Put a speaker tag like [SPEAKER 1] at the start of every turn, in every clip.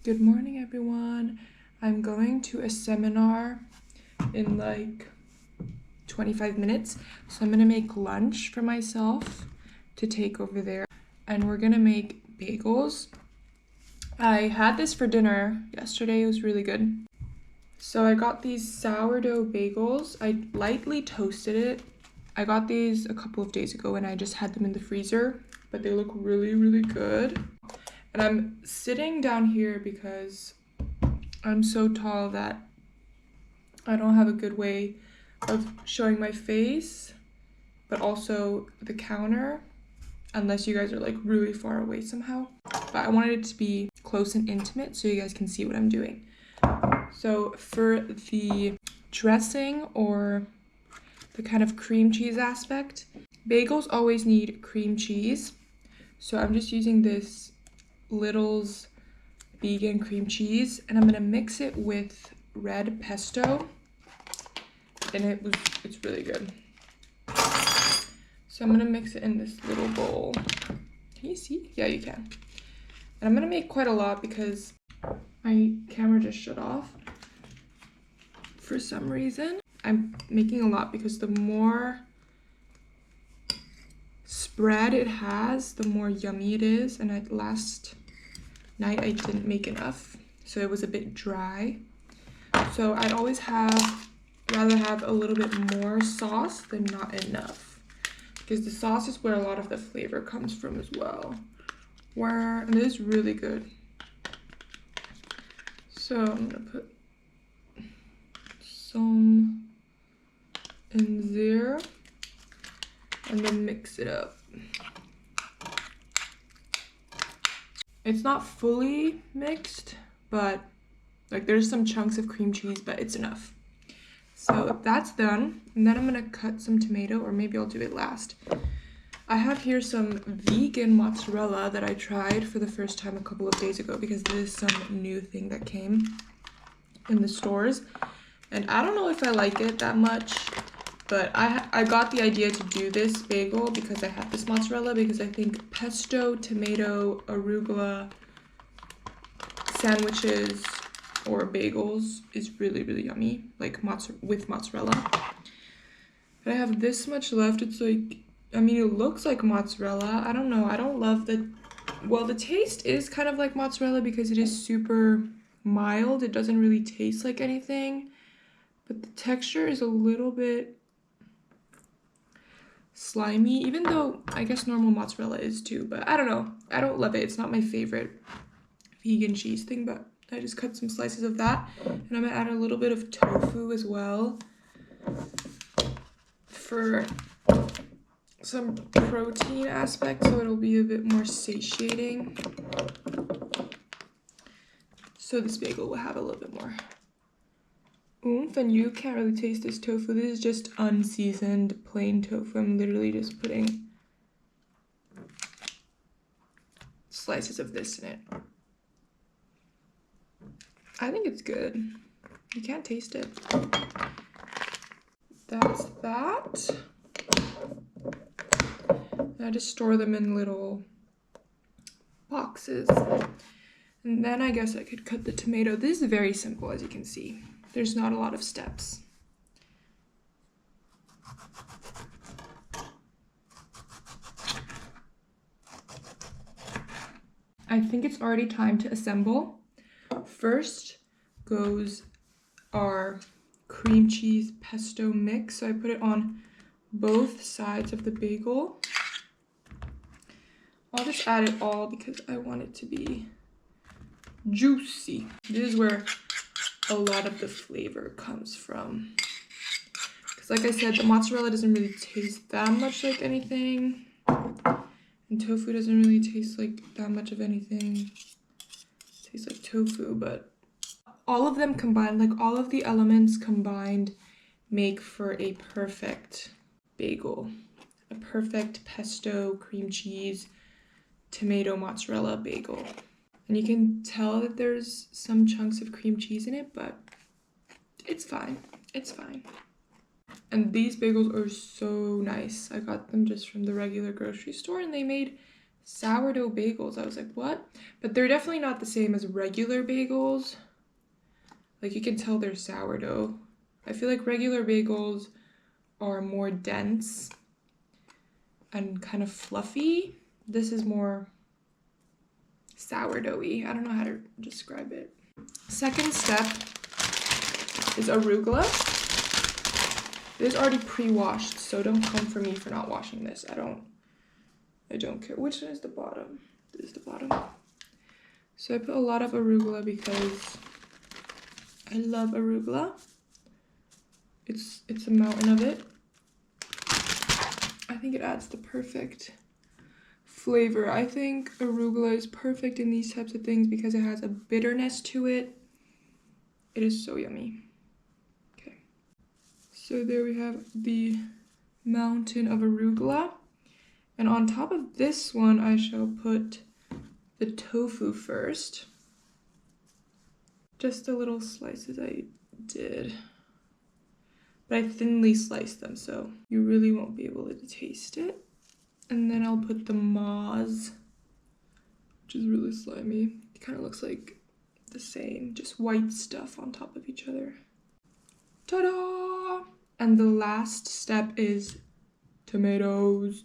[SPEAKER 1] Good morning, everyone. I'm going to a seminar in like 25 minutes. So I'm gonna make lunch for myself to take over there. And we're gonna make bagels. I had this for dinner yesterday. It was really good. So I got these sourdough bagels. I lightly toasted it. I got these a couple of days ago and I just had them in the freezer, but they look really, really good. And I'm sitting down here because I'm so tall that I don't have a good way of showing my face, but also the counter, unless you guys are like really far away somehow. But I wanted it to be close and intimate so you guys can see what I'm doing. So for the dressing or the kind of cream cheese aspect, bagels always need cream cheese. So I'm just using this Little's vegan cream cheese and I'm gonna mix it with red pesto, and it's really good. So I'm gonna mix it in this little bowl. Can you see? Yeah, you can. And I'm gonna make quite a lot because my camera just shut off for some reason. I'm making a lot because the more spread it has, the more yummy it is. And last night I didn't make enough, so it was a bit dry. So I'd always rather have a little bit more sauce than not enough, because the sauce is where a lot of the flavor comes from as well. And it is really good. So I'm gonna put some in there and then mix it up. It's not fully mixed, but like there's some chunks of cream cheese, but it's enough. So that's done, and then I'm gonna cut some tomato, or maybe I'll do it last. I have here some vegan mozzarella that I tried for the first time a couple of days ago because this is some new thing that came in the stores. And I don't know if I like it that much, but I got the idea to do this bagel because I had this mozzarella, because I think pesto, tomato, arugula sandwiches or bagels is really, really yummy, like with mozzarella. But I have this much left. It's like, I mean, it looks like mozzarella. I don't know. I don't love the taste is kind of like mozzarella because it is super mild. It doesn't really taste like anything, but the texture is a little bit slimy, even though I guess normal mozzarella is too, but I don't know. I don't love it. It's not my favorite vegan cheese thing, but I just cut some slices of that, and I'm gonna add a little bit of tofu as well for some protein aspect, so it'll be a bit more satiating. So this bagel will have a little bit more oomph, and you can't really taste this tofu. This is just unseasoned plain tofu. I'm literally just putting slices of this in it. I think it's good. You can't taste it. That's that. I just store them in little boxes. And then I guess I could cut the tomato. This is very simple, as you can see. There's not a lot of steps. I think it's already time to assemble. First goes our cream cheese pesto mix. So I put it on both sides of the bagel. I'll just add it all because I want it to be juicy. This is where a lot of the flavor comes from. Because like I said, the mozzarella doesn't really taste that much like anything. And tofu doesn't really taste like that much of anything. It tastes like tofu, but all of them combined, like all of the elements combined, make for a perfect bagel. A perfect pesto, cream cheese, tomato, mozzarella bagel. And you can tell that there's some chunks of cream cheese in it, but it's fine. It's fine. And these bagels are so nice. I got them just from the regular grocery store and they made sourdough bagels. I was like, what? But they're definitely not the same as regular bagels. Like, you can tell they're sourdough. I feel like regular bagels are more dense and kind of fluffy. This is more sourdoughy. I don't know how to describe it. Second step is arugula. It is already pre-washed, so don't come for me for not washing this. I don't care. Which one is the bottom? This is the bottom. So I put a lot of arugula because I love arugula. It's a mountain of it. I think it adds the perfect flavor. I think arugula is perfect in these types of things because it has a bitterness to it. It is so yummy. Okay. So there we have the mountain of arugula. And on top of this one, I shall put the tofu first. Just the little slices I did. But I thinly sliced them, so you really won't be able to taste it. And then I'll put the moz, which is really slimy. It kind of looks like the same, just white stuff on top of each other. Ta-da! And the last step is tomatoes.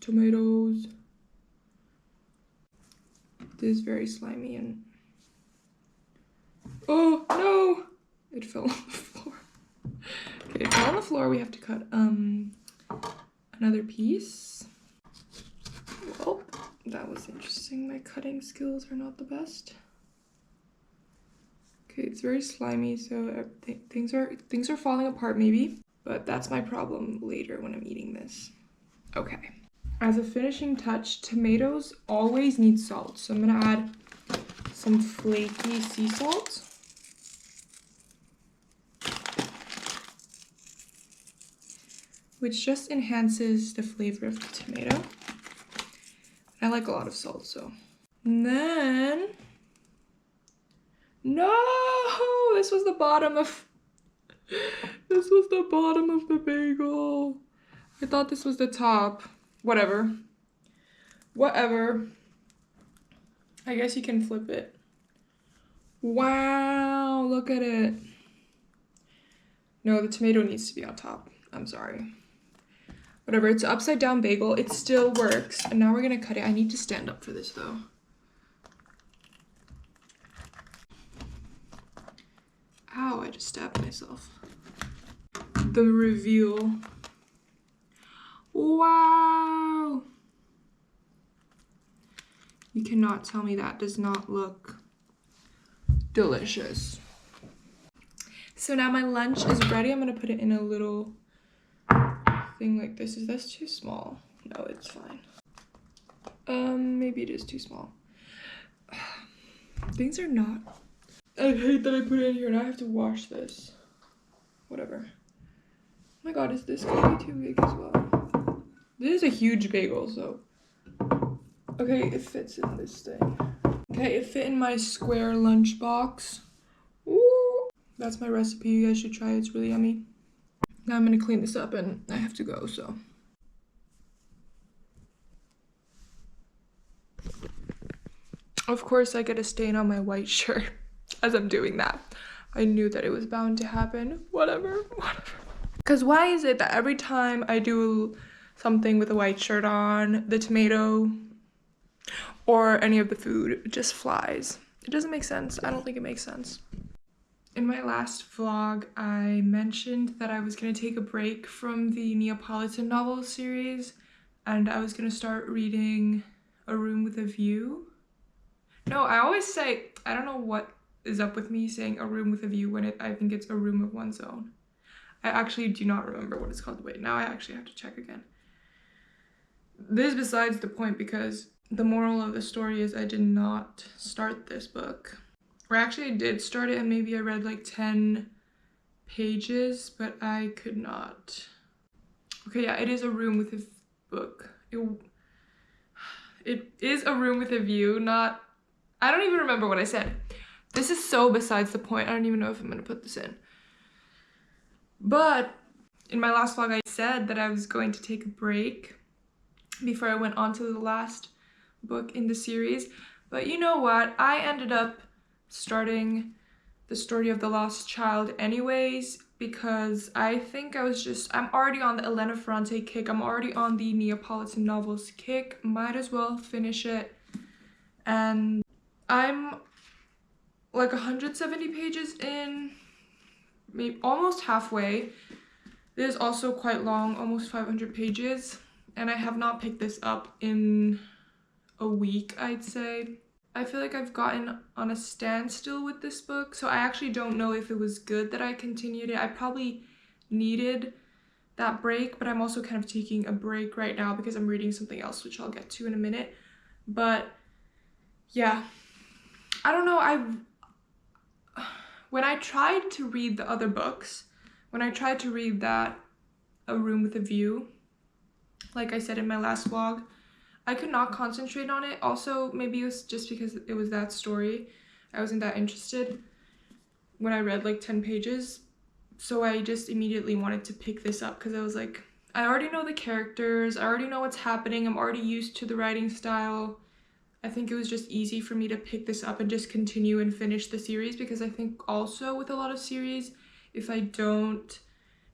[SPEAKER 1] This is very slimy and... Oh, no! It fell on the floor. Okay, it fell on the floor. We have to cut another piece. Well, that was interesting. My cutting skills are not the best. Okay, it's very slimy, so things are falling apart maybe, but that's my problem later when I'm eating this. Okay. As a finishing touch, tomatoes always need salt, so I'm gonna add some flaky sea salt. Which just enhances the flavor of the tomato. I like a lot of salt, so. And then, no, this was the bottom of the bagel. I thought this was the top. Whatever. I guess you can flip it. Wow, look at it. No, the tomato needs to be on top. I'm sorry. Whatever, it's an upside down bagel. It still works. And now we're gonna cut it. I need to stand up for this though. Ow, I just stabbed myself. The reveal. Wow. You cannot tell me that does not look delicious. So now my lunch is ready. I'm gonna put it in a little thing like this. Is this too small? No, it's fine. Maybe it is too small. Things are not. I hate that I put it in here and I have to wash this. Whatever. Oh my god, is this gonna be too big as well? This is a huge bagel, so. Okay, it fits in this thing. Okay, it fit in my square lunchbox. Ooh, that's my recipe. You guys should try it. It's really yummy. Now I'm gonna clean this up and I have to go, so. Of course, I get a stain on my white shirt as I'm doing that. I knew that it was bound to happen. Whatever. Because why is it that every time I do something with a white shirt on, the tomato or any of the food just flies? It doesn't make sense. I don't think it makes sense. In my last vlog, I mentioned that I was going to take a break from the Neapolitan novel series and I was going to start reading A Room with a View. No, I always say, I don't know what is up with me saying A Room with a View when I think it's A Room of One's Own. I actually do not remember what it's called. Wait, now I actually have to check again. This is besides the point because the moral of the story is I did not start this book. Or actually I did start it and maybe I read like 10 pages, but I could not. Okay, yeah, it is A Room with a book. It is A Room with a View, not... I don't even remember what I said. This is so besides the point. I don't even know if I'm gonna put this in. But in my last vlog, I said that I was going to take a break before I went on to the last book in the series. But you know what? I ended up starting The Story of the Lost Child anyways, because I think I'm already on the Elena Ferrante kick. I'm already on the Neapolitan novels kick. Might as well finish it. And I'm like 170 pages in, maybe almost halfway. It is also quite long, almost 500 pages, and I have not picked this up in a week, I'd say. I feel like I've gotten on a standstill with this book, so I actually don't know if it was good that I continued it. I probably needed that break, but I'm also kind of taking a break right now because I'm reading something else, which I'll get to in a minute. But yeah, I don't know, when I tried to read the other books, when I tried to read that A Room with a View, like I said in my last vlog, I could not concentrate on it. Also, maybe it was just because it was that story. I wasn't that interested when I read like 10 pages. So I just immediately wanted to pick this up because I was like, I already know the characters, I already know what's happening, I'm already used to the writing style. I think it was just easy for me to pick this up and just continue and finish the series, because I think also with a lot of series, if I don't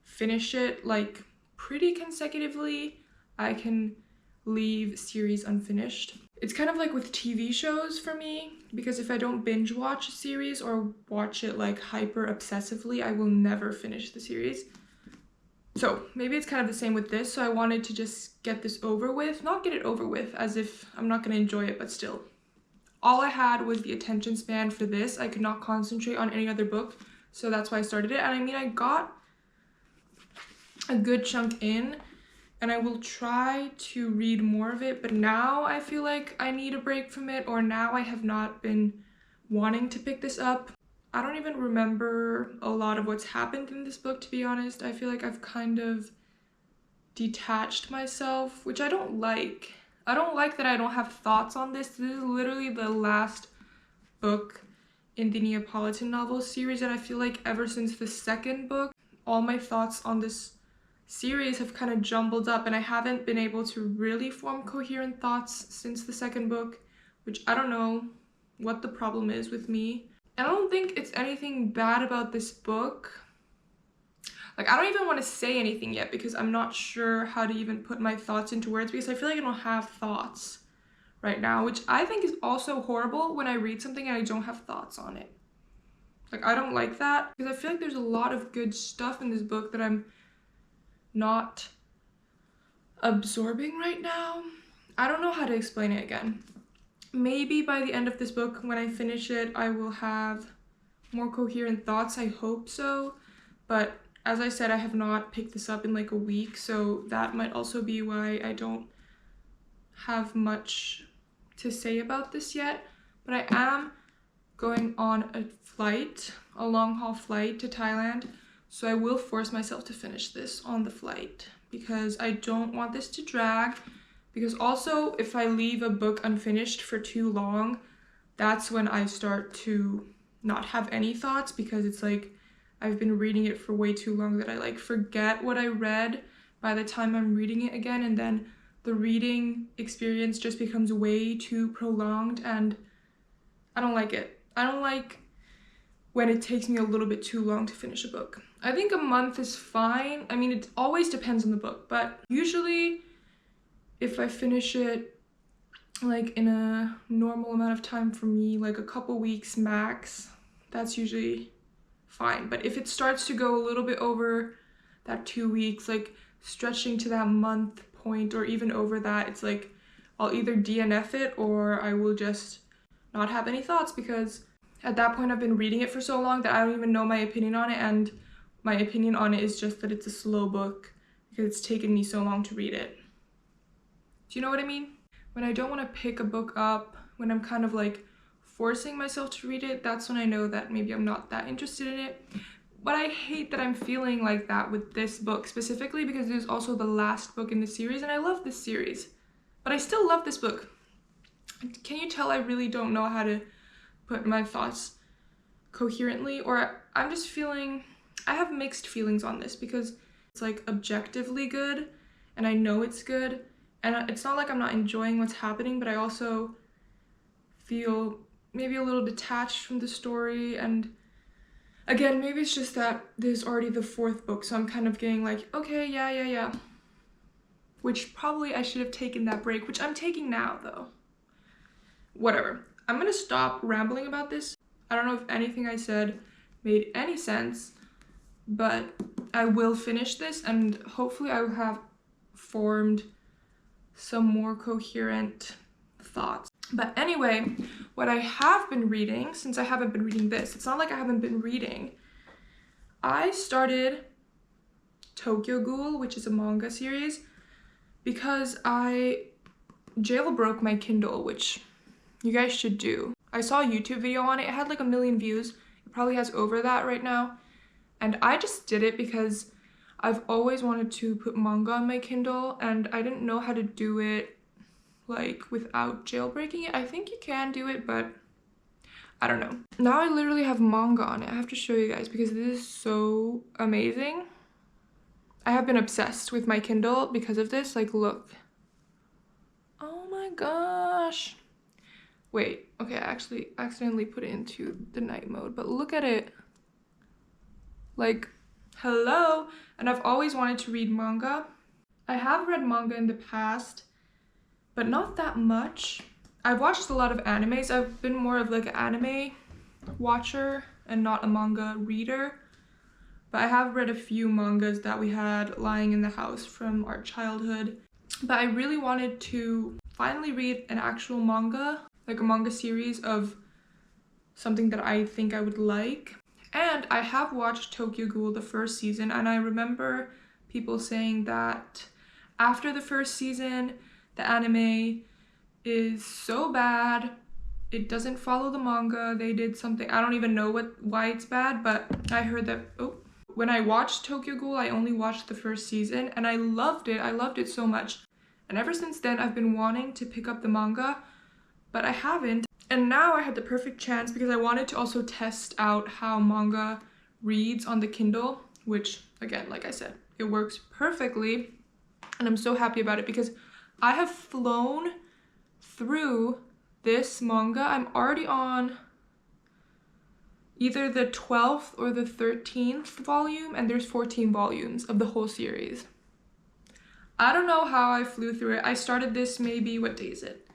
[SPEAKER 1] finish it like pretty consecutively, I can leave series unfinished. It's kind of like with TV shows for me, because if I don't binge watch a series or watch it like hyper obsessively, I will never finish the series. So maybe it's kind of the same with this. So I wanted to just get this over with, not get it over with as if I'm not going to enjoy it, but still. All I had was the attention span for this. I could not concentrate on any other book, so that's why I started it. And I mean, I got a good chunk in, and I will try to read more of it, but now I feel like I need a break from it, or now I have not been wanting to pick this up. I don't even remember a lot of what's happened in this book, to be honest. I feel like I've kind of detached myself, which I don't like. I don't like that I don't have thoughts on this. This is literally the last book in the Neapolitan novels series, and I feel like ever since the second book, all my thoughts on this series have kind of jumbled up, and I haven't been able to really form coherent thoughts since the second book, which I don't know what the problem is with me. And I don't think it's anything bad about this book. Like, I don't even want to say anything yet because I'm not sure how to even put my thoughts into words, because I feel like I don't have thoughts right now, which I think is also horrible when I read something and I don't have thoughts on it. Like, I don't like that, because I feel like there's a lot of good stuff in this book that I'm not absorbing right now. I don't know how to explain it again. Maybe by the end of this book, when I finish it, I will have more coherent thoughts. I hope so. But as I said, I have not picked this up in like a week, so that might also be why I don't have much to say about this yet. But I am going on a flight, a long-haul flight to Thailand, so I will force myself to finish this on the flight because I don't want this to drag. Because also, if I leave a book unfinished for too long, that's when I start to not have any thoughts, because it's like I've been reading it for way too long that I like forget what I read by the time I'm reading it again, and then the reading experience just becomes way too prolonged, and I don't like it. I don't like when it takes me a little bit too long to finish a book. I think a month is fine. I mean, it always depends on the book, but usually if I finish it like in a normal amount of time for me, like a couple weeks max, that's usually fine. But if it starts to go a little bit over that 2 weeks, like stretching to that month point or even over that, it's like I'll either DNF it or I will just not have any thoughts, because at that point I've been reading it for so long that I don't even know my opinion on it, and my opinion on it is just that it's a slow book because it's taken me so long to read it. Do you know what I mean? When I don't want to pick a book up, when I'm kind of like forcing myself to read it, that's when I know that maybe I'm not that interested in it. But I hate that I'm feeling like that with this book specifically, because it is also the last book in the series, and I love this series. But I still love this book. Can you tell I really don't know how to put my thoughts coherently? Or I'm just feeling, I have mixed feelings on this, because it's like objectively good, and I know it's good, And it's not like I'm not enjoying what's happening, but I also feel maybe a little detached from the story. And again, maybe it's just that this is already the 4th book, so I'm kind of getting like, okay, yeah. Which probably I should have taken that break, which I'm taking now though. Whatever. I'm gonna stop rambling about this. I don't know if anything I said made any sense, but I will finish this and hopefully I will have formed some more coherent thoughts. But anyway, what I have been reading, since I haven't been reading this, it's not like I haven't been reading. I started Tokyo Ghoul, which is a manga series, because I jailbroke my Kindle, which you guys should do. I saw a YouTube video on it. It had like 1 million views. It probably has over that right now. And I just did it because I've always wanted to put manga on my Kindle and I didn't know how to do it like without jailbreaking it. I think you can do it, but I don't know. Now I literally have manga on it. I have to show you guys because this is so amazing. I have been obsessed with my Kindle because of this. Like, look. Oh my gosh. Wait, okay, I actually accidentally put it into the night mode, but look at it. Like, hello. And I've always wanted to read manga. I have read manga in the past, but not that much. I've watched a lot of animes. I've been more of like an anime watcher and not a manga reader. But I have read a few mangas that we had lying in the house from our childhood. But I really wanted to finally read an actual manga, like a manga series of something that I think I would like. And I have watched Tokyo Ghoul the 1st season, and I remember people saying that after the 1st season, the anime is so bad, it doesn't follow the manga. They did something, I don't even know why it's bad, but I heard that, when I watched Tokyo Ghoul, I only watched the 1st season, and I loved it so much. And ever since then, I've been wanting to pick up the manga, but I haven't. And now I had the perfect chance because I wanted to also test out how manga reads on the Kindle, which, again, like I said, it works perfectly. And I'm so happy about it because I have flown through this manga. I'm already on either the 12th or the 13th volume, and there's 14 volumes of the whole series. I don't know how I flew through it. I started this maybe, what day is it?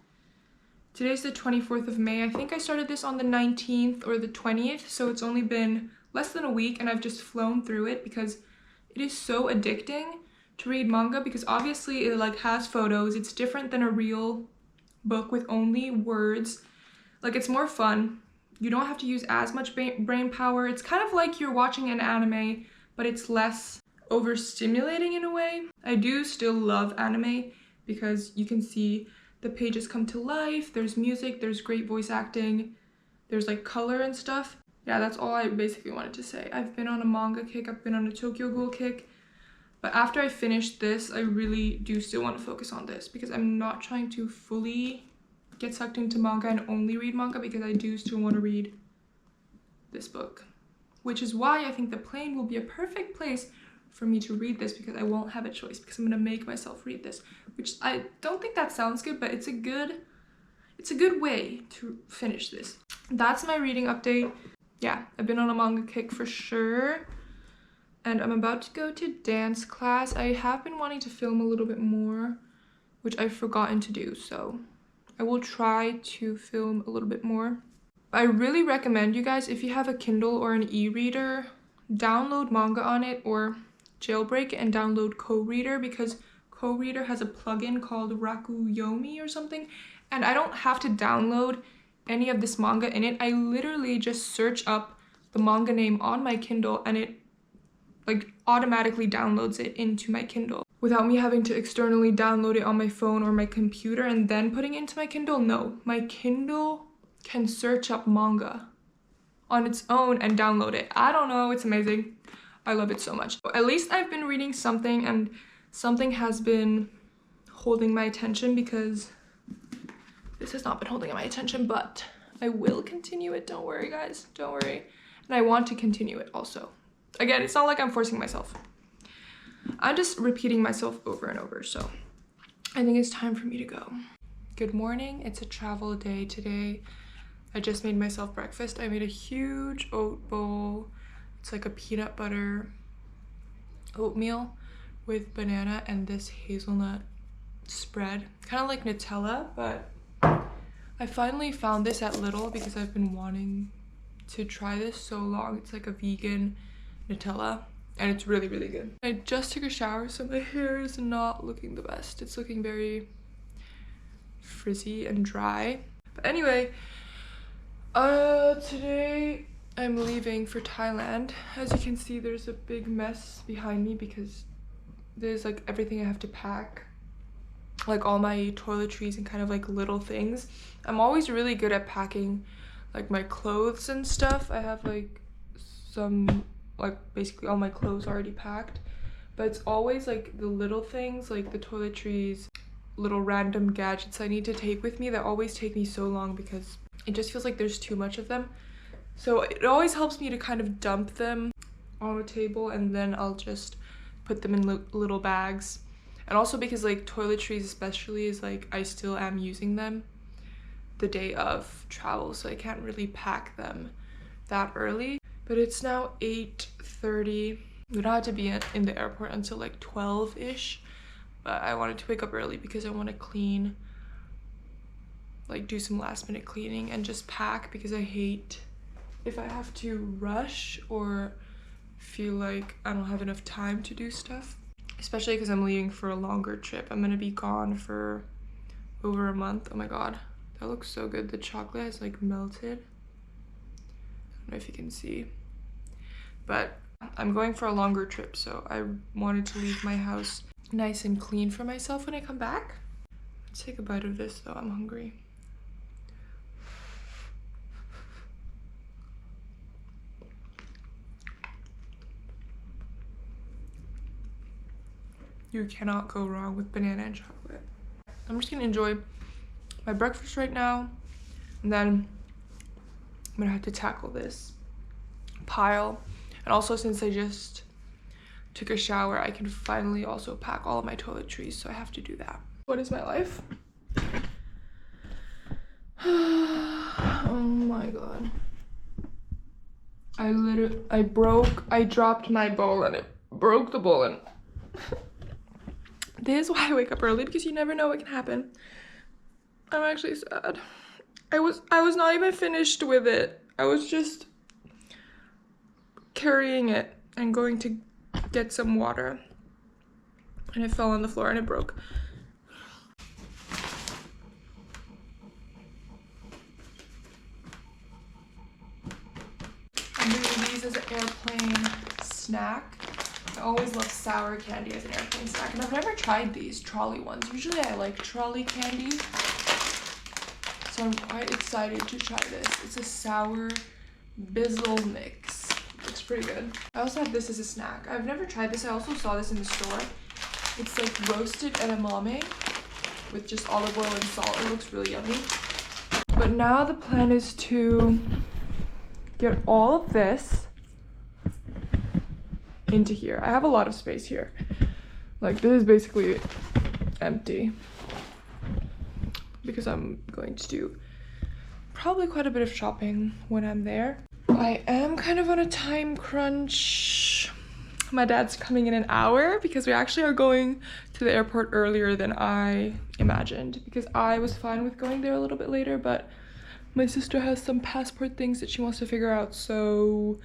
[SPEAKER 1] Today's the 24th of May. I think I started this on the 19th or the 20th, so it's only been less than a week and I've just flown through it because it is so addicting to read manga because obviously it like has photos. It's different than a real book with only words. Like, it's more fun. You don't have to use as much brain power. It's kind of like you're watching an anime, but it's less overstimulating in a way. I do still love anime because you can see the pages come to life, there's music, there's great voice acting, there's like color and stuff. Yeah, that's all I basically wanted to say. I've been on a manga kick, I've been on a Tokyo Ghoul kick, but after I finish this, I really do still want to focus on this because I'm not trying to fully get sucked into manga and only read manga because I do still want to read this book. Which is why I think the plane will be a perfect place for me to read this because I won't have a choice because I'm gonna make myself read this, which I don't think that sounds good, but it's a good way to finish this. That's my reading update. Yeah, I've been on a manga kick for sure, and I'm about to go to dance class. I have been wanting to film a little bit more, which I've forgotten to do, so I will try to film a little bit more. I really recommend you guys, if you have a Kindle or an e-reader, download manga on it or jailbreak it and download co-reader because co-reader has a plugin called Rakuyomi or something, and I don't have to download any of this manga in it. I literally just search up the manga name on my Kindle and it like automatically downloads it into my Kindle without me having to externally download it on my phone or my computer and then putting it into my Kindle. No, my Kindle can search up manga on its own and download it. I don't know, it's amazing. I love it so much. At least I've been reading something and something has been holding my attention because this has not been holding my attention, but I will continue it. Don't worry, guys, don't worry. And I want to continue it also. Again, it's not like I'm forcing myself. I'm just repeating myself over and over, so I think it's time for me to go. Good morning. It's a travel day today. I just made myself breakfast. I made a huge oat bowl. It's like a peanut butter oatmeal with banana and this hazelnut spread. Kind of like Nutella, but I finally found this at Lidl because I've been wanting to try this so long. It's like a vegan Nutella and it's really, really good. I just took a shower, so my hair is not looking the best. It's looking very frizzy and dry. But anyway, today I'm leaving for Thailand. As you can see, there's a big mess behind me because there's like everything I have to pack, like all my toiletries and kind of like little things. I'm always really good at packing like my clothes and stuff. I have like some, like basically all my clothes already packed, but it's always like the little things, like the toiletries, little random gadgets I need to take with me that always take me so long because it just feels like there's too much of them. So it always helps me to kind of dump them on a table and then I'll just put them in little bags. And also because like toiletries especially is like I still am using them the day of travel, so I can't really pack them that early. But it's now 8:30. We don't have to be in the airport until like 12-ish, but I wanted to wake up early because I want to clean, like do some last minute cleaning and just pack, because I hate if I have to rush or feel like I don't have enough time to do stuff, especially because I'm leaving for a longer trip. I'm gonna be gone for over a month. Oh my god, that looks so good. The chocolate has like melted. I don't know if you can see, but I'm going for a longer trip, so I wanted to leave my house nice and clean for myself when I come back. Let's take a bite of this though, I'm hungry. You cannot go wrong with banana and chocolate. I'm just gonna enjoy my breakfast right now, and then I'm gonna have to tackle this pile. And also, since I just took a shower, I can finally also pack all of my toiletries, so I have to do that. What is my life? Oh my god. I dropped my bowl and it broke the bowl, and this is why I wake up early, because you never know what can happen. I'm actually sad. I was not even finished with it. I was just carrying it and going to get some water, and it fell on the floor and it broke. I'm doing these as an airplane snack. I always love sour candy as an airplane snack, and I've never tried these trolley ones. Usually I like trolley candy, so I'm quite excited to try this. It's a sour bizzle mix. Looks pretty good. I also have this as a snack. I've never tried this. I also saw this in the store. It's like roasted edamame with just olive oil and salt. It looks really yummy. But now the plan is to get all of this into here. I have a lot of space here. Like, this is basically empty because I'm going to do probably quite a bit of shopping when I'm there. I am kind of on a time crunch. My dad's coming in an hour because we actually are going to the airport earlier than I imagined, because I was fine with going there a little bit later, but my sister has some passport things that she wants to figure out, so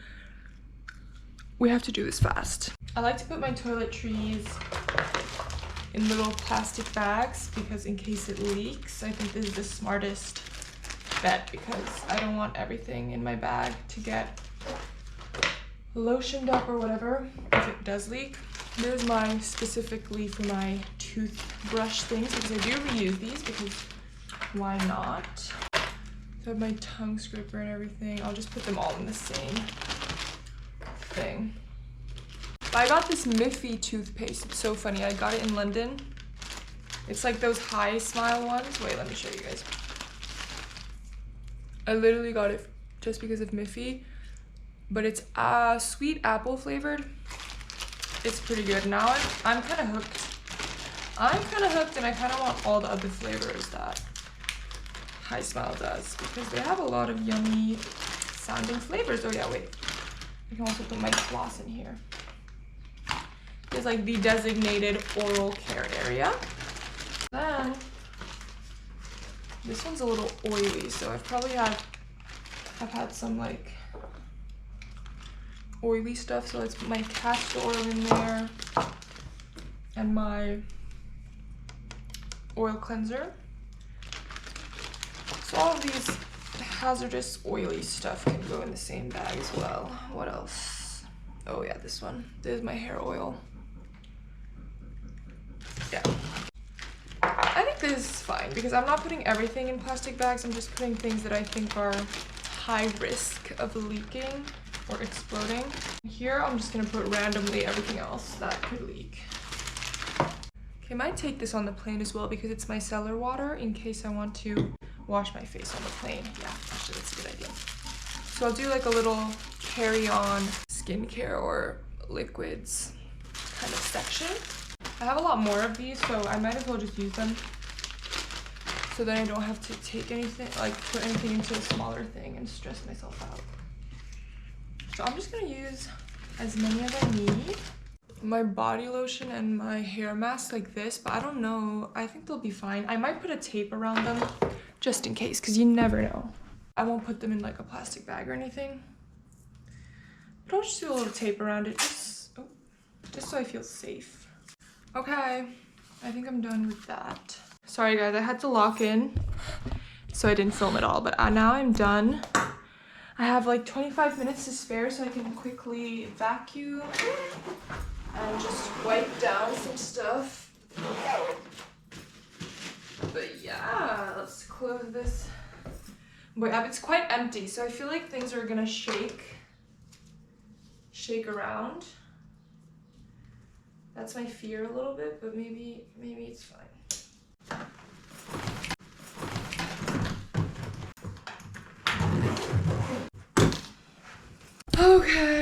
[SPEAKER 1] we have to do this fast. I like to put my toiletries in little plastic bags because in case it leaks, I think this is the smartest bet, because I don't want everything in my bag to get lotioned up or whatever if it does leak. There's my specifically for my toothbrush things, because I do reuse these, because why not? So I have my tongue scraper and everything. I'll just put them all in the same thing. I got this Miffy toothpaste. It's so funny. I got it in London. It's like those high smile ones. Wait, let me show you guys. I literally got it just because of Miffy, but it's sweet apple flavored. It's pretty good. Now I'm kind of hooked I'm kind of hooked, and I kind of want all the other flavors that Hi Smile does because they have a lot of yummy sounding flavors. Oh yeah, wait. I can also put my floss in here. It's like the designated oral care area. Then this one's a little oily, so I've had some like oily stuff. So it's my castor oil in there and my oil cleanser. So all of these hazardous oily stuff can go in the same bag as well. What else? Oh yeah, this one. This is my hair oil. Yeah. I think this is fine because I'm not putting everything in plastic bags. I'm just putting things that I think are high risk of leaking or exploding. Here I'm just gonna put randomly everything else that could leak. Okay, I might take this on the plane as well because it's my cellar water in case I want to wash my face on the plane. Yeah, actually that's a good idea. So I'll do like a little carry-on skincare or liquids kind of section. I have a lot more of these, so I might as well just use them so then I don't have to take anything, like put anything into a smaller thing and stress myself out. So I'm just gonna use as many as I need. My body lotion and my hair mask like this, but I don't know, I think they'll be fine. I might put a tape around them just in case, because you never know. I won't put them in like a plastic bag or anything, but I'll just do a little tape around it just so I feel safe. Okay, I think I'm done with that. Sorry guys, I had to lock in, so I didn't film it all, but now I'm done. I have like 25 minutes to spare, so I can quickly vacuum and just wipe down some stuff. But yeah, let's close this. But it's quite empty, so I feel like things are gonna shake around. That's my fear a little bit, but maybe it's fine. Okay,